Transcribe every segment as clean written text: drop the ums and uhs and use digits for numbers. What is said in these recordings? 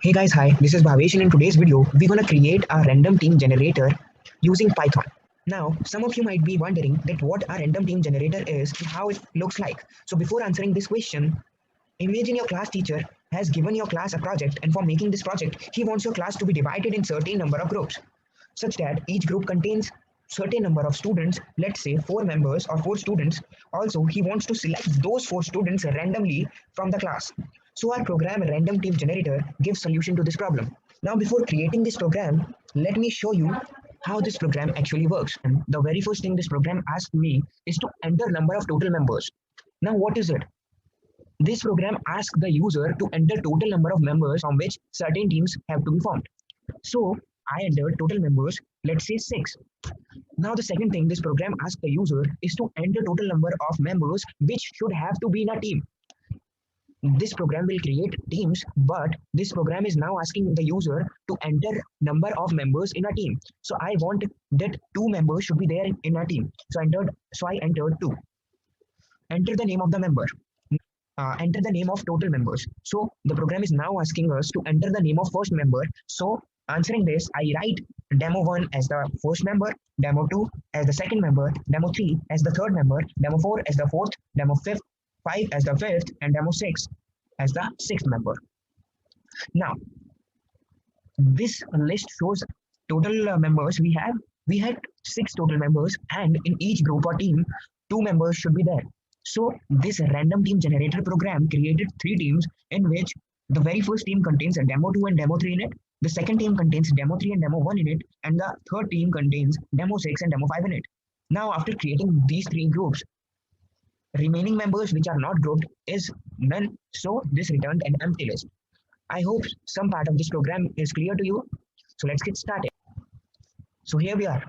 Hey guys, hi, this is Bhavesh and in today's video, we're gonna create a random team generator using Python. Now, some of you might be wondering that what a random team generator is and how it looks like. So before answering this question, imagine your class teacher has given your class a project, and for making this project, he wants your class to be divided in certain number of groups, such that each group contains certain number of students, let's say 4 members or 4 students. Also, he wants to select those 4 students randomly from the class. So our program random team generator gives solution to this problem. Now before creating this program, let me show you how this program actually works. And the very first thing this program asks me is to enter number of total members. Now what is it? This program asks the user to enter total number of members from which certain teams have to be formed. So I entered total members, let's say 6. Now the second thing this program asks the user is to enter total number of members which should have to be in a team. This program will create teams, but this program is now asking the user to enter number of members in a team. So I want that 2 members should be there in a team. So I entered 2. Enter the name of the member. Enter the name of total members. So the program is now asking us to enter the name of first member. So answering this, I write demo1 as the first member, demo2 as the second member, demo3 as the third member, demo4 as the fourth, demo5 as the fifth, and demo6 as the sixth member. Now this list shows total members we have. We had 6 total members, and in each group or team, 2 members should be there. So this random team generator program created 3 teams in which the very first team contains a demo 2 and demo 3 in it. The second team contains demo 3 and demo 1 in it, and the third team contains demo 6 and demo 5 in it. Now after creating these 3 groups, remaining members which are not grouped is none. So this returned an empty list. I hope some part of this program is clear to you. So let's get started. So here we are.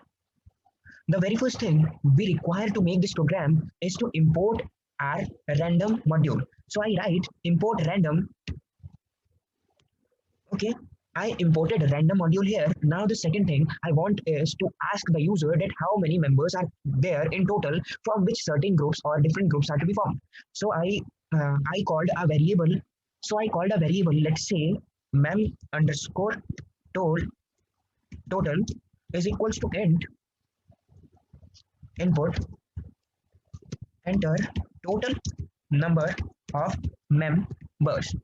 The very first thing we require to make this program is to import our random module. So I write import random. Okay, I imported a random module here. Now the second thing I want is to ask the user that how many members are there in total from which certain groups or different groups are to be formed. So I called a variable. So I called a variable, let's say mem underscore total is equals to int input enter total number of members.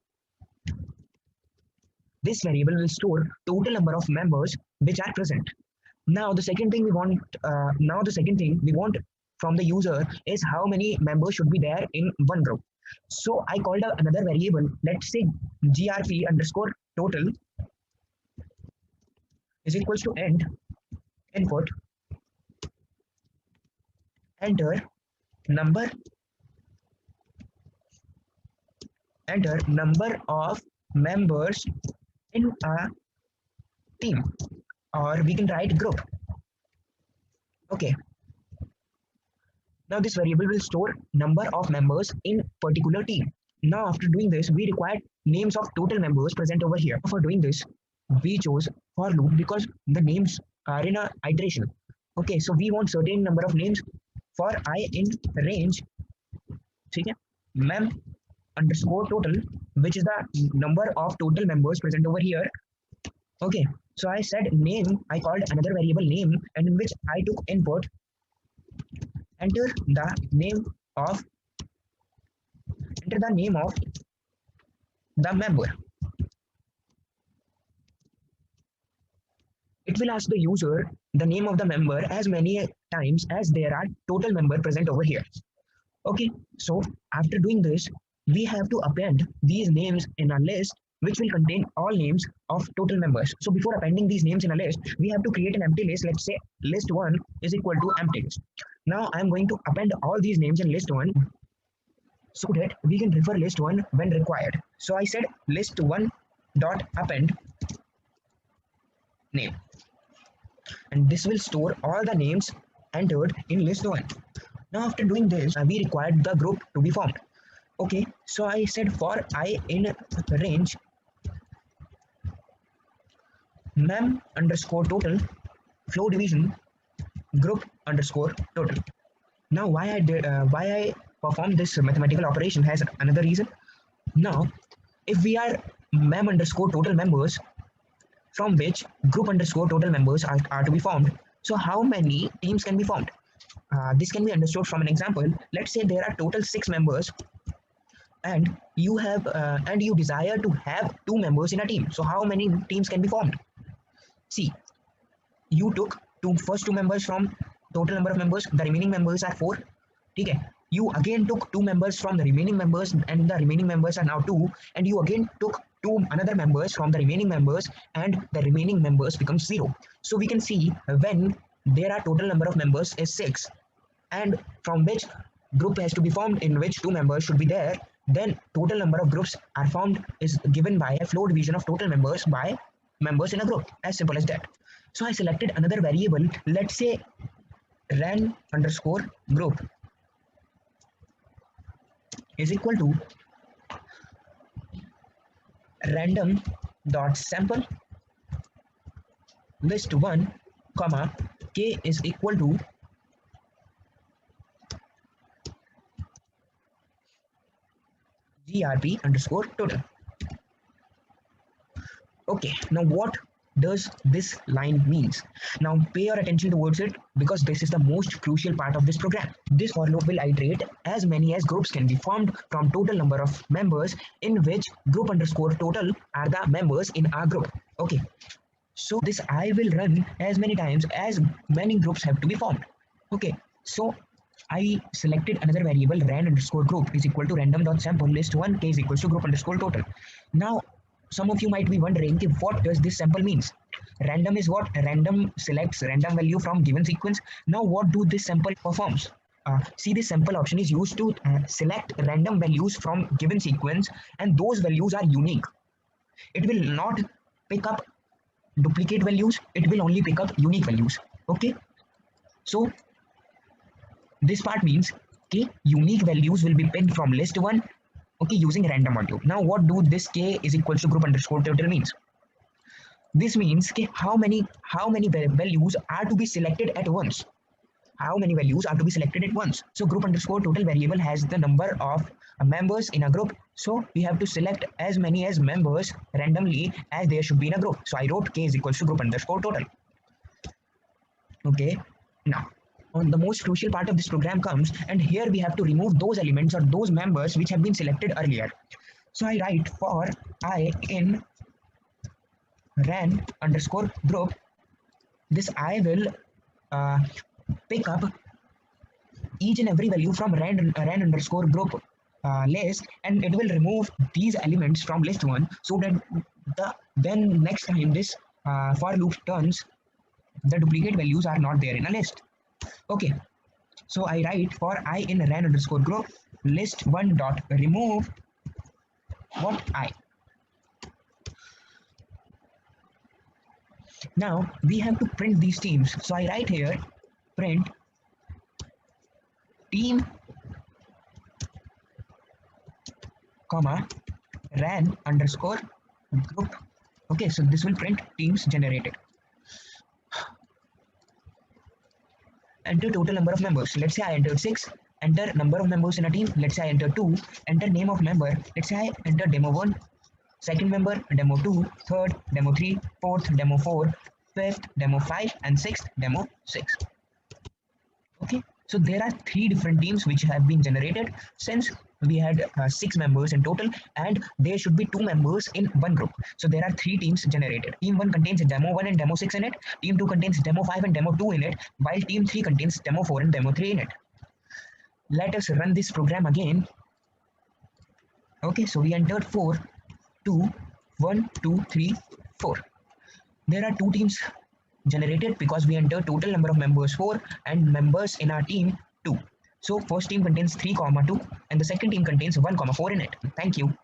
This variable will store total number of members which are present. Now the second thing we want from the user is how many members should be there in one group. So I called another variable, let's say grp underscore total is equals to int input enter number of members in a team, or we can write group. Okay, now this variable will store number of members in particular team. Now after doing this, we require names of total members present over here. For doing this, we chose for loop because the names are in a iteration. Okay, so we want certain number of names for I in range. ठीक है, mem underscore total, which is the number of total members present over here. Okay, so I said name, I called another variable name, and in which I took input enter the name of the member. It will ask the user the name of the member as many times as there are total member present over here. Okay, so after doing this, we have to append these names in a list which will contain all names of total members. So before appending these names in a list, we have to create an empty list. Let's say list1 is equal to empty list. Now I'm going to append all these names in list1 so that we can refer list1 when required. So I said list1 dot append name, and this will store all the names entered in list1. Now after doing this, we required the group to be formed. Okay, so I said for I in range mem underscore total flow division group underscore total. Now why I perform this mathematical operation has another reason. Now if we are mem underscore total members from which group underscore total members are to be formed. So how many teams can be formed? This can be understood from an example. Let's say there are total 6 members, and you desire to have 2 members in a team. So how many teams can be formed? See, you took first 2 members from total number of members. The remaining members are 4. Okay. You again took 2 members from the remaining members, and the remaining members are now 2. And you again took another members from the remaining members, and the remaining members becomes 0. So we can see when there are total number of members is 6, and from which group has to be formed in which 2 members should be there, then total number of groups are formed is given by a flow division of total members by members in a group. As simple as that. So I selected another variable. Let's say ran underscore group is equal to random dot sample list 1 comma k is equal to grp underscore total. Okay, now what does this line means? Now pay your attention towards it, because this is the most crucial part of this program. This for loop will iterate as many as groups can be formed from total number of members, in which group underscore total are the members in our group. Okay, so this I will run as many times as many groups have to be formed. Okay, so I selected another variable ran underscore group is equal to random dot sample list 1 k is equals to group underscore total. Now some of you might be wondering, what does this sample means? Random is what? Random selects random value from given sequence. Now what do this sample performs? See, this sample option is used to select random values from given sequence, and those values are unique. It will not pick up duplicate values, it will only pick up unique values. Okay, so this part means unique values will be picked from list 1, okay, using random module. Now what do this k is equals to group underscore total means? This means how many values are to be selected at once. How many values are to be selected at once? So group underscore total variable has the number of members in a group, so we have to select as many as members randomly as there should be in a group. So I wrote k is equals to group underscore total. Okay, now on the most crucial part of this program comes, and here we have to remove those elements or those members which have been selected earlier. So I write for I in ran underscore group, this I will pick up each and every value from ran underscore group list, and it will remove these elements from list 1, so that then next time this for loop turns, the duplicate values are not there in a list. Okay, so I write for I in ran underscore group list 1 dot remove what I. Now we have to print these teams. So I write here print team comma ran underscore group. Okay, so this will print teams generated. Enter total number of members. Let's say I entered 6. Enter number of members in a team. Let's say I enter 2. Enter name of member. Let's say I enter demo 1. Second member, demo 2. Third, demo 3. Fourth, demo 4. Fifth, demo 5. And 6th, demo 6. Okay, so there are 3 different teams which have been generated, since we had 6 members in total, and there should be 2 members in one group. So there are 3 teams generated. Team 1 contains demo 1 and demo 6 in it. Team 2 contains demo 5 and demo 2 in it, while team 3 contains demo 4 and demo 3 in it. Let us run this program again. Okay, so we entered 4, 2, 1, 2, 3, 4. There are 2 teams generated because we entered total number of members 4 and members in our team 2. So first team contains 3, 2 and the second team contains 1, 4 in it. Thank you.